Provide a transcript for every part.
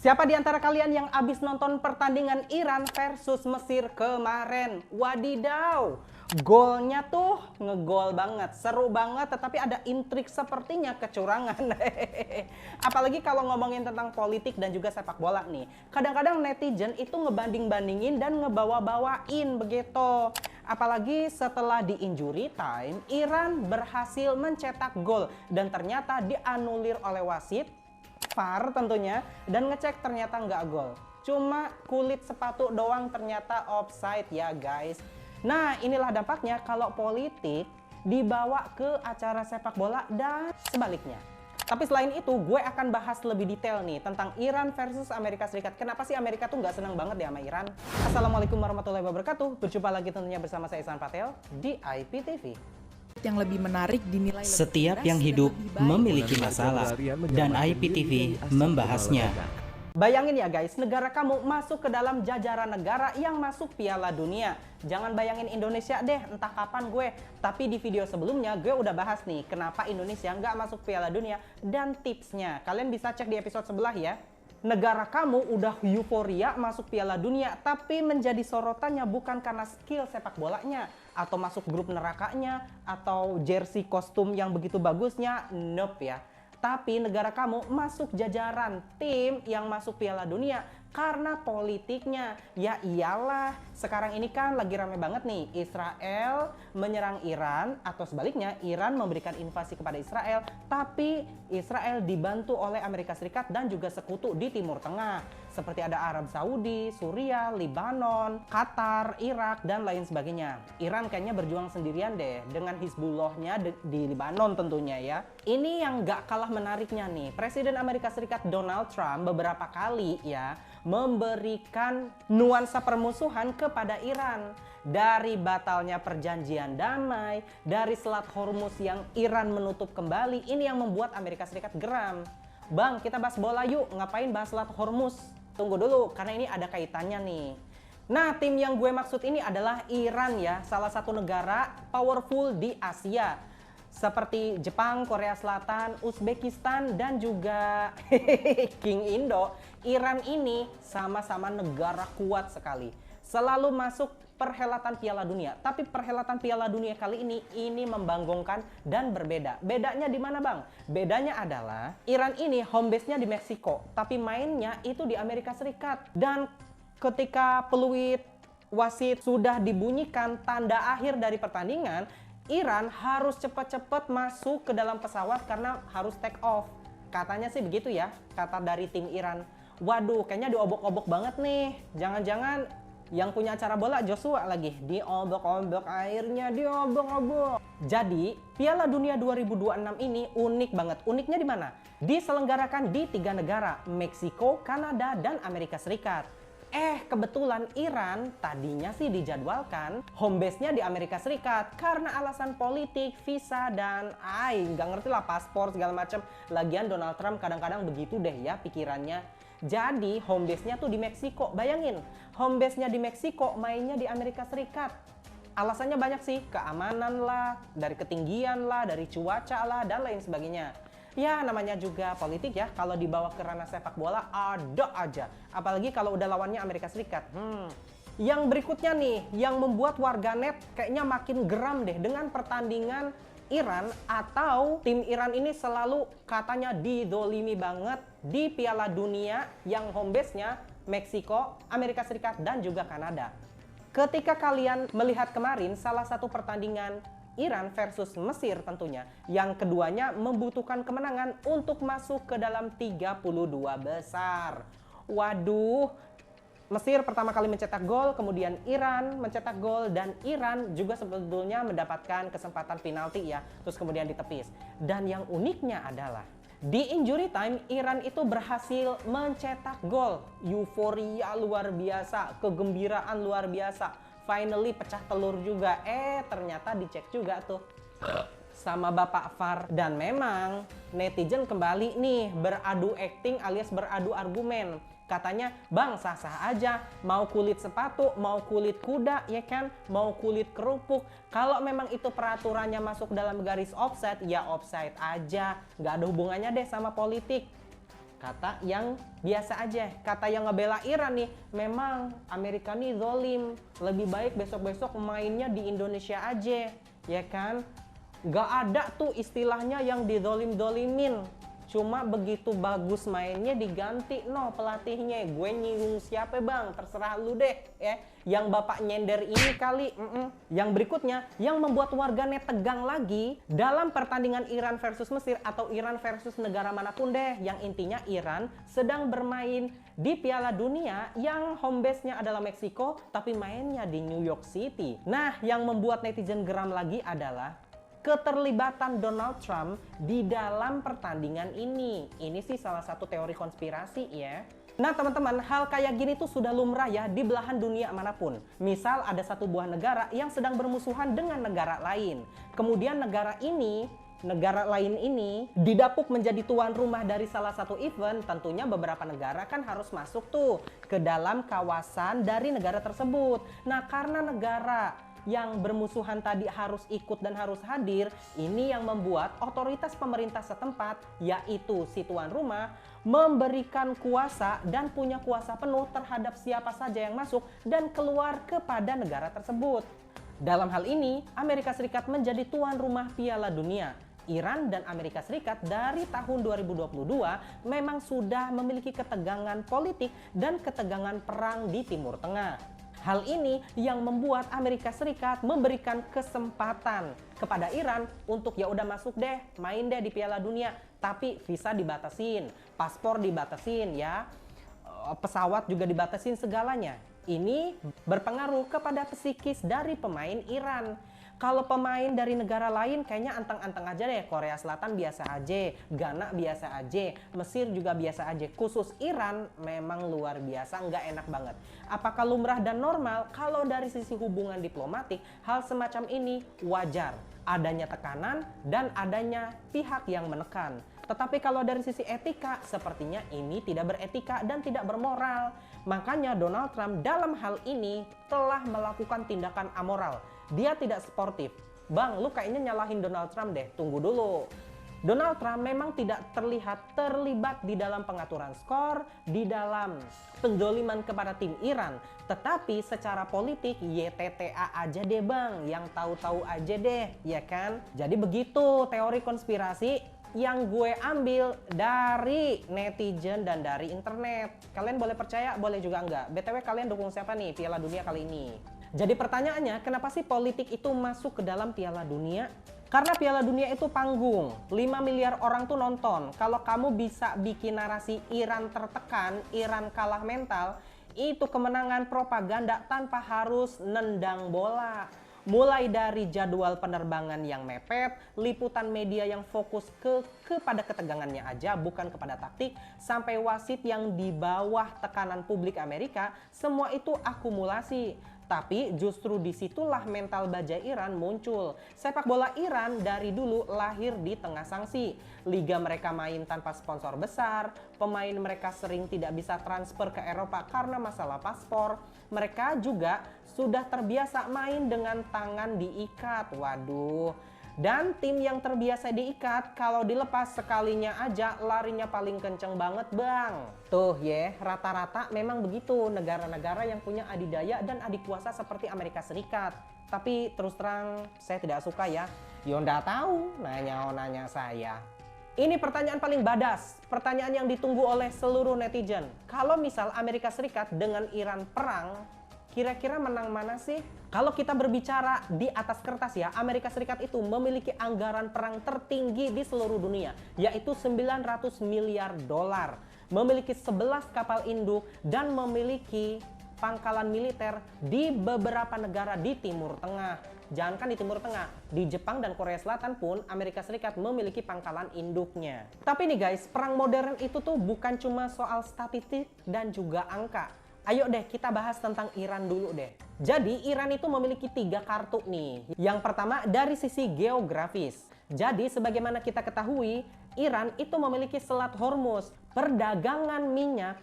Siapa di antara kalian yang abis nonton pertandingan Iran versus Mesir kemarin? Wadidaw, golnya tuh ngegol banget, seru banget, tetapi ada intrik sepertinya kecurangan. Apalagi kalau ngomongin tentang politik dan juga sepak bola nih. Kadang-kadang netizen itu ngebanding-bandingin dan ngebawa-bawain begitu. Apalagi setelah di injury time, Iran berhasil mencetak gol dan ternyata dianulir oleh wasit, VAR tentunya, dan ngecek ternyata nggak gol. Cuma kulit sepatu doang ternyata offside ya guys. Nah, inilah dampaknya kalau politik dibawa ke acara sepak bola dan sebaliknya. Tapi selain itu, gue akan bahas lebih detail nih tentang Iran versus Amerika Serikat. Kenapa sih Amerika tuh nggak senang banget ya sama Iran? Assalamualaikum warahmatullahi wabarakatuh. Berjumpa lagi tentunya bersama saya Ihsan Patel di IPTV. Yang lebih menarik dinilai Setiap yang hidup memiliki masalah dan IPTV membahasnya. Bayangin ya guys, negara kamu masuk ke dalam jajaran negara yang masuk Piala Dunia. Jangan bayangin Indonesia deh, entah kapan gue. Tapi di video sebelumnya gue udah bahas nih kenapa Indonesia nggak masuk Piala Dunia dan tipsnya. Kalian bisa cek di episode sebelah ya. Negara kamu udah euforia masuk Piala Dunia, tapi menjadi sorotannya bukan karena skill sepak bolanya, atau masuk grup nerakanya, atau jersey kostum yang begitu bagusnya, nope ya. Tapi negara kamu masuk jajaran tim yang masuk Piala Dunia karena politiknya. Ya iyalah, sekarang ini kan lagi rame banget nih, Israel menyerang Iran, atau sebaliknya Iran memberikan invasi kepada Israel, tapi Israel dibantu oleh Amerika Serikat dan juga sekutu di Timur Tengah. Seperti ada Arab Saudi, Suriah, Lebanon, Qatar, Irak, dan lain sebagainya. Iran kayaknya berjuang sendirian deh dengan Hizbullahnya di Lebanon tentunya ya. Ini yang gak kalah menariknya nih, Presiden Amerika Serikat Donald Trump beberapa kali ya memberikan nuansa permusuhan kepada Iran. Dari batalnya perjanjian damai, dari Selat Hormuz yang Iran menutup kembali, ini yang membuat Amerika Serikat geram. Bang, kita bahas bola yuk, ngapain bahas Selat Hormuz? Tunggu dulu, karena ini ada kaitannya nih. Nah, tim yang gue maksud ini adalah Iran ya, salah satu negara powerful di Asia. Seperti Jepang, Korea Selatan, Uzbekistan, dan juga King Indo. Iran ini sama-sama negara kuat sekali. Selalu masuk perhelatan Piala Dunia. Tapi perhelatan Piala Dunia kali ini membanggakan dan berbeda. Bedanya di mana bang? Bedanya adalah Iran ini home base-nya di Meksiko, tapi mainnya itu di Amerika Serikat. Dan ketika peluit wasit sudah dibunyikan tanda akhir dari pertandingan, Iran harus cepat-cepat masuk ke dalam pesawat karena harus take off. Katanya sih begitu ya, kata dari tim Iran. Waduh, kayaknya diobok-obok banget nih. Jangan-jangan yang punya acara bola Joshua lagi diobok-obok, airnya diobok-obok. Jadi Piala Dunia 2026 ini unik banget. Uniknya di mana? Diselenggarakan di 3 negara, Meksiko, Kanada, dan Amerika Serikat. Kebetulan Iran tadinya sih dijadwalkan home base-nya di Amerika Serikat karena alasan politik, visa, dan nggak ngerti lah, paspor segala macam. Lagian Donald Trump kadang-kadang begitu deh ya pikirannya. Jadi home base-nya tuh di Meksiko. Bayangin, home base-nya di Meksiko, mainnya di Amerika Serikat. Alasannya banyak sih, keamanan lah, dari ketinggian lah, dari cuaca lah, dan lain sebagainya. Ya namanya juga politik ya, kalau dibawa ke ranah sepak bola ada aja. Apalagi kalau udah lawannya Amerika Serikat. Yang berikutnya nih, yang membuat warganet kayaknya makin geram deh dengan pertandingan Iran, atau tim Iran ini selalu katanya didolimi banget di Piala Dunia yang home base-nya Meksiko, Amerika Serikat, dan juga Kanada. Ketika kalian melihat kemarin salah satu pertandingan Iran versus Mesir tentunya, yang keduanya membutuhkan kemenangan untuk masuk ke dalam 32 besar. Waduh, Mesir pertama kali mencetak gol, kemudian Iran mencetak gol, dan Iran juga sebetulnya mendapatkan kesempatan penalti ya, terus kemudian ditepis. Dan yang uniknya adalah di injury time Iran itu berhasil mencetak gol. Euforia luar biasa, kegembiraan luar biasa. Finally pecah telur juga. Ternyata dicek juga tuh sama Bapak VAR. Dan memang netizen kembali nih beradu acting alias beradu argumen. Katanya, bang sah-sah aja, mau kulit sepatu, mau kulit kuda, ya kan, mau kulit kerupuk. Kalau memang itu peraturannya masuk dalam garis offside, ya offside aja. Nggak ada hubungannya deh sama politik. kata yang biasa aja, kata yang ngebela Iran nih, memang Amerika nih zolim, lebih baik besok-besok mainnya di Indonesia aja, ya kan? Gak ada tuh istilahnya yang dizolim-zolimin, cuma begitu bagus mainnya diganti pelatihnya. Gue nyinggung siapa bang, terserah lu deh ya. Yang bapak nyender ini kali. Yang berikutnya yang membuat warganet tegang lagi dalam pertandingan Iran versus Mesir atau Iran versus negara manapun deh, yang intinya Iran sedang bermain di Piala Dunia yang home base-nya adalah Meksiko tapi mainnya di New York City. Nah, yang membuat netizen geram lagi adalah keterlibatan Donald Trump di dalam pertandingan ini. Ini sih salah satu teori konspirasi ya. Nah teman-teman, hal kayak gini tuh sudah lumrah ya di belahan dunia manapun. Misal ada satu buah negara yang sedang bermusuhan dengan negara lain. Kemudian negara lain ini didapuk menjadi tuan rumah dari salah satu event. Tentunya beberapa negara kan harus masuk tuh ke dalam kawasan dari negara tersebut. Nah karena negara yang bermusuhan tadi harus ikut dan harus hadir, ini yang membuat otoritas pemerintah setempat, yaitu si tuan rumah, memberikan kuasa dan punya kuasa penuh terhadap siapa saja yang masuk dan keluar kepada negara tersebut. Dalam hal ini, Amerika Serikat menjadi tuan rumah Piala Dunia. Iran dan Amerika Serikat dari tahun 2022 memang sudah memiliki ketegangan politik dan ketegangan perang di Timur Tengah. Hal ini yang membuat Amerika Serikat memberikan kesempatan kepada Iran untuk ya udah masuk deh, main deh di Piala Dunia, tapi visa dibatasin, paspor dibatasin ya, pesawat juga dibatasin segalanya. Ini berpengaruh kepada psikis dari pemain Iran. Kalau pemain dari negara lain kayaknya anteng-anteng aja deh. Korea Selatan biasa aja, Ghana biasa aja, Mesir juga biasa aja. Khusus Iran memang luar biasa, nggak enak banget. Apakah lumrah dan normal? Kalau dari sisi hubungan diplomatik, hal semacam ini wajar. Adanya tekanan dan adanya pihak yang menekan. Tetapi kalau dari sisi etika, sepertinya ini tidak beretika dan tidak bermoral. Makanya Donald Trump dalam hal ini telah melakukan tindakan amoral. Dia tidak sportif. Bang, lu kayaknya nyalahin Donald Trump deh. Tunggu dulu. Donald Trump memang tidak terlihat terlibat di dalam pengaturan skor, di dalam penzoliman kepada tim Iran. Tetapi secara politik, YTTA aja deh bang. Yang tahu-tahu aja deh, ya kan? Jadi begitu teori konspirasi yang gue ambil dari netizen dan dari internet. Kalian boleh percaya, boleh juga enggak. BTW kalian dukung siapa nih Piala Dunia kali ini? Jadi pertanyaannya, kenapa sih politik itu masuk ke dalam Piala Dunia? Karena Piala Dunia itu panggung, 5 miliar orang tuh nonton. Kalau kamu bisa bikin narasi Iran tertekan, Iran kalah mental, itu kemenangan propaganda tanpa harus nendang bola. Mulai dari jadwal penerbangan yang mepet, liputan media yang fokus kepada ketegangannya aja, bukan kepada taktik, sampai wasit yang di bawah tekanan publik Amerika, semua itu akumulasi. Tapi justru disitulah mental baja Iran muncul. Sepak bola Iran dari dulu lahir di tengah sanksi. Liga mereka main tanpa sponsor besar, pemain mereka sering tidak bisa transfer ke Eropa karena masalah paspor. Mereka juga sudah terbiasa main dengan tangan diikat. Waduh. Dan tim yang terbiasa diikat, kalau dilepas sekalinya aja larinya paling kenceng banget bang. Tuh ya, rata-rata memang begitu negara-negara yang punya adidaya dan adik kuasa seperti Amerika Serikat. Tapi terus terang saya tidak suka ya. Yonda tahu, nanya saya. Ini pertanyaan paling badas, pertanyaan yang ditunggu oleh seluruh netizen. Kalau misal Amerika Serikat dengan Iran perang, kira-kira menang mana sih? Kalau kita berbicara di atas kertas ya, Amerika Serikat itu memiliki anggaran perang tertinggi di seluruh dunia, yaitu 900 miliar dolar. Memiliki 11 kapal induk dan memiliki pangkalan militer di beberapa negara di Timur Tengah. Jangankan di Timur Tengah, di Jepang dan Korea Selatan pun Amerika Serikat memiliki pangkalan induknya. Tapi nih guys, perang modern itu tuh bukan cuma soal statistik dan juga angka. Ayo deh kita bahas tentang Iran dulu deh. Jadi Iran itu memiliki 3 kartu nih. Yang pertama dari sisi geografis. Jadi sebagaimana kita ketahui, Iran itu memiliki Selat Hormuz. Perdagangan minyak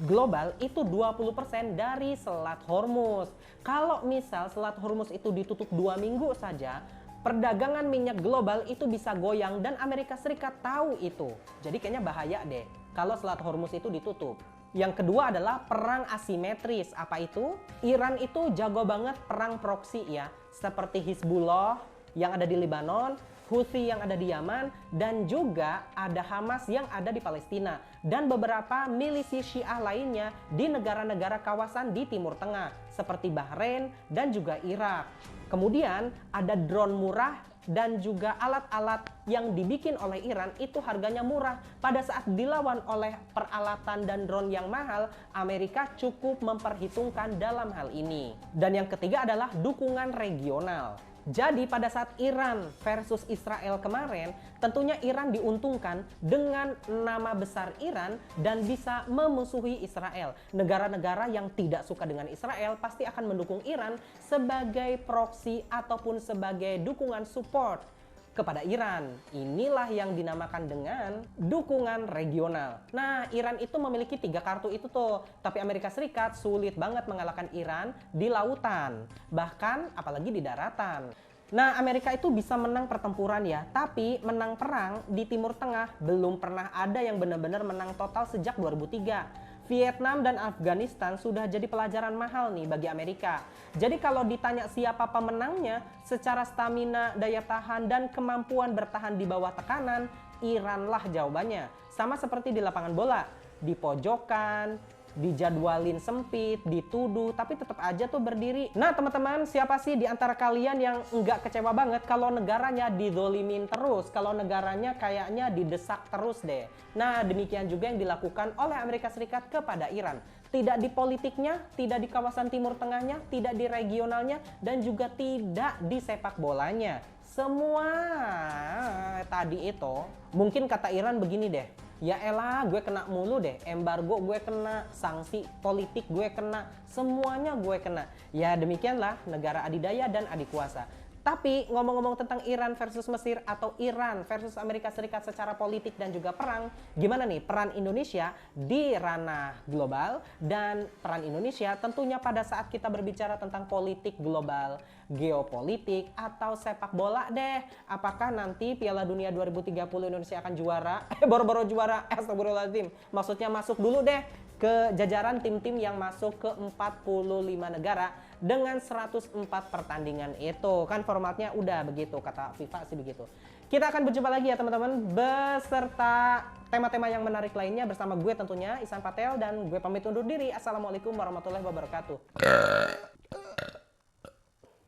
global itu 20% dari Selat Hormuz. Kalau misal Selat Hormuz itu ditutup 2 minggu saja, perdagangan minyak global itu bisa goyang dan Amerika Serikat tahu itu. Jadi kayaknya bahaya deh. kalau Selat Hormuz itu ditutup. Yang kedua adalah perang asimetris. Apa itu? Iran itu jago banget perang proksi ya, seperti Hizbullah yang ada di Lebanon, Houthi yang ada di Yaman, dan juga ada Hamas yang ada di Palestina, dan beberapa milisi Syiah lainnya di negara-negara kawasan di Timur Tengah seperti Bahrain dan juga Irak. Kemudian ada drone murah dan juga alat-alat yang dibikin oleh Iran itu harganya murah. Pada saat dilawan oleh peralatan dan drone yang mahal, Amerika cukup memperhitungkan dalam hal ini. Dan yang ketiga adalah dukungan regional. Jadi pada saat Iran versus Israel kemarin, tentunya Iran diuntungkan dengan nama besar Iran dan bisa memusuhi Israel. Negara-negara yang tidak suka dengan Israel pasti akan mendukung Iran sebagai proksi ataupun sebagai dukungan support kepada Iran. Inilah yang dinamakan dengan dukungan regional. Nah, Iran itu memiliki 3 kartu itu tuh. Tapi Amerika Serikat sulit banget mengalahkan Iran di lautan. Bahkan apalagi di daratan. Nah, Amerika itu bisa menang pertempuran ya. Tapi menang perang di Timur Tengah belum pernah ada yang benar-benar menang total sejak 2003. Vietnam dan Afghanistan sudah jadi pelajaran mahal nih bagi Amerika. Jadi kalau ditanya siapa pemenangnya, secara stamina, daya tahan, dan kemampuan bertahan di bawah tekanan, Iran lah jawabannya. Sama seperti di lapangan bola, di pojokan, dijadwalin sempit, dituduh, tapi tetap aja tuh berdiri. Nah teman-teman, siapa sih di antara kalian yang nggak kecewa banget kalau negaranya dizolimin terus, kalau negaranya kayaknya didesak terus deh. Nah demikian juga yang dilakukan oleh Amerika Serikat kepada Iran. Tidak di politiknya, tidak di kawasan Timur Tengahnya, tidak di regionalnya, dan juga tidak di sepak bolanya. Semua tadi itu, mungkin kata Iran begini deh, ya elah gue kena mulu deh, embargo gue kena, sanksi politik gue kena, semuanya gue kena. Ya demikianlah negara adidaya dan adik kuasa. Tapi ngomong-ngomong tentang Iran versus Mesir atau Iran versus Amerika Serikat secara politik dan juga perang, gimana nih peran Indonesia di ranah global dan peran Indonesia tentunya pada saat kita berbicara tentang politik global, geopolitik atau sepak bola deh. Apakah nanti Piala Dunia 2030 Indonesia akan juara? Boro-boro juara, astagfirullahaladzim. Maksudnya masuk dulu deh ke jajaran tim-tim yang masuk ke 45 negara dengan 104 pertandingan itu. Kan formatnya udah begitu, kata FIFA sih begitu. Kita akan berjumpa lagi ya teman-teman beserta tema-tema yang menarik lainnya bersama gue tentunya Ihsan Patel, dan gue pamit undur diri. Assalamualaikum warahmatullahi wabarakatuh.